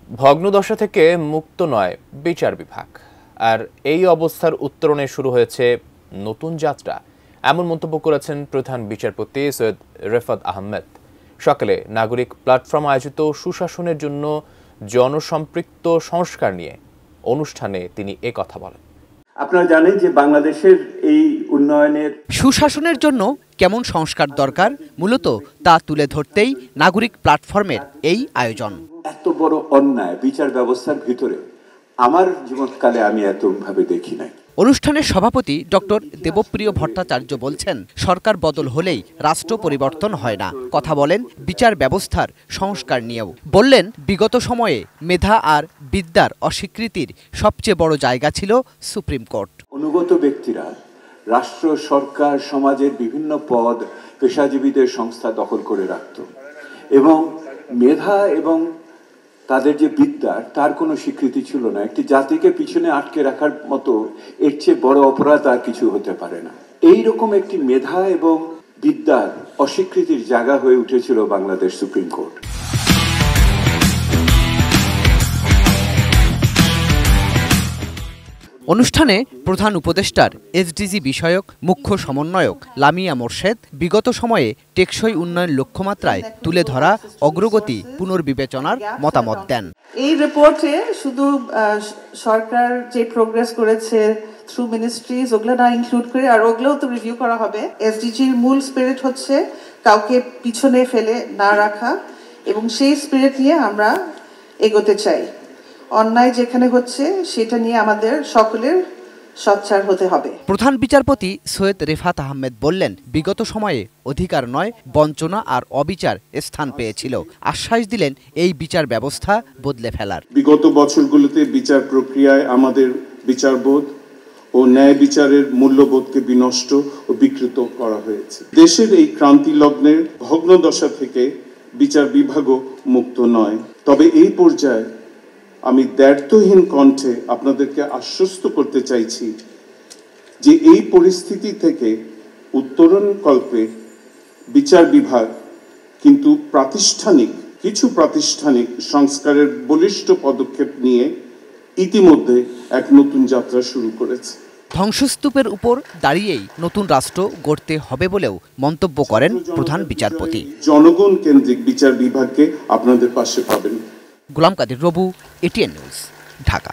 ভগ্নদশা থেকে মুক্ত নয় বিচার বিভাগ, আর এই অবস্থার উত্তরণে শুরু হয়েছে নতুন যাত্রা। এমন মন্তব্য করেছেন প্রধান বিচারপতি সৈয়দ রেফাত আহমেদ। সকালে নাগরিক প্ল্যাটফর্ম আয়োজিত সুশাসনের জন্য জনসম্পৃক্ত সংস্কার নিয়ে অনুষ্ঠানে তিনি কথা বলেন। আপনারা জানেন যে বাংলাদেশের এই উন্নয়নের সুশাসনের জন্য কেমন সংস্কার দরকার মূলত তা তুলে ধরতেই নাগরিক প্ল্যাটফর্মের এই আয়োজন। এত বড় অন্যায় বিচার ব্যবস্থার ভিতরে আমার জীবনকালে আমি এতভাবে দেখি নাই। অনুষ্ঠানের সভাপতি ডক্টর দেবপ্রিয় ভট্টাচার্য বলছেন, সরকার বদল হলেই রাষ্ট্র পরিবর্তন হয় না। কথা বলেন বিচার ব্যবস্থার সংস্কার নিয়েও। বললেন, বিগত সময়ে মেধা আর বিদ্যার অস্বীকৃতির সবচেয়ে বড় জায়গা ছিল সুপ্রিম কোর্ট। অনুগত ব্যক্তিরা রাষ্ট্র, সরকার, সমাজের বিভিন্ন পদ পেশাজীবীদের সংস্থা দখল করে রাখত এবং মেধা এবং তাদের যে বিদ্যার তার কোনো স্বীকৃতি ছিল না। একটি জাতিকে পিছনে আটকে রাখার মতো এর চেয়ে বড় অপরাধ আর কিছু হতে পারে না। এইরকম একটি মেধা এবং বিদ্যার অস্বীকৃতির জায়গা হয়ে উঠেছিল বাংলাদেশ সুপ্রিম কোর্ট। অনুষ্ঠানে প্রধান উপদেষ্টার এসডিজি বিষয়ক মুখ্য সমন্বয়ক লামিয়া মোর্শেদ বিগত সময়ে টেকসই উন্নয়ন লক্ষ্যমাত্রায় তুলে ধরা অগ্রগতি পুনর্বিবেচনার মতামত দেন। এই রিপোর্টে শুধু সরকার যে প্রোগ্রেস করেছে থ্রু মিনিস্ট্রিজ ওগুলো না ইনক্লুড করে আর ওগুলোও তো রিভিউ করা হবে। এসডিজির মূল স্পিরিট হচ্ছে কাউকে পিছনে ফেলে না রাখা এবং সেই স্পিরিট নিয়ে আমরা এগোতে চাই। অন্যায় যেখানে হচ্ছে সেটা নিয়ে আমাদের সকলের সোচ্চার হতে হবে। প্রধান বিচারপতি সৈয়দ রেফাত আহমেদ বললেন, বিগত সময়ে অধিকার নয় বঞ্চনা আর অবিচার স্থান পেয়েছিল। আশ্বাস দিলেন এই বিচার ব্যবস্থা বদলে ফেলার। বিগত বছরগুলোতে বিচার প্রক্রিয়ায় আমাদের বিচারবোধ ও ন্যায় বিচারের মূল্যবোধকে বিনষ্ট ও বিকৃত করা হয়েছে। দেশের এই ক্রান্তি লগ্নের ভগ্নদশা থেকে বিচার বিভাগও মুক্ত নয়। তবে এই পর্যায়ে আমি দ্ব্যর্থহীন কণ্ঠে আপনাদেরকে আশ্বস্ত করতে চাইছি যে এই পরিস্থিতি থেকে উত্তরণ কল্পে বিচার বিভাগ কিন্তু কিছু প্রাতিষ্ঠানিক সংস্কারের বলিষ্ঠ পদক্ষেপ নিয়ে ইতিমধ্যে এক নতুন যাত্রা শুরু করেছে। ধ্বংসস্তূপের উপর দাঁড়িয়েই নতুন রাষ্ট্র গড়তে হবে বলেও মন্তব্য করেন প্রধান বিচারপতি। জনগণ কেন্দ্রিক বিচার বিভাগকে আপনাদের পাশে পাবেন। গোলাম কাদের রবু, এটিএন নিউজ, ঢাকা।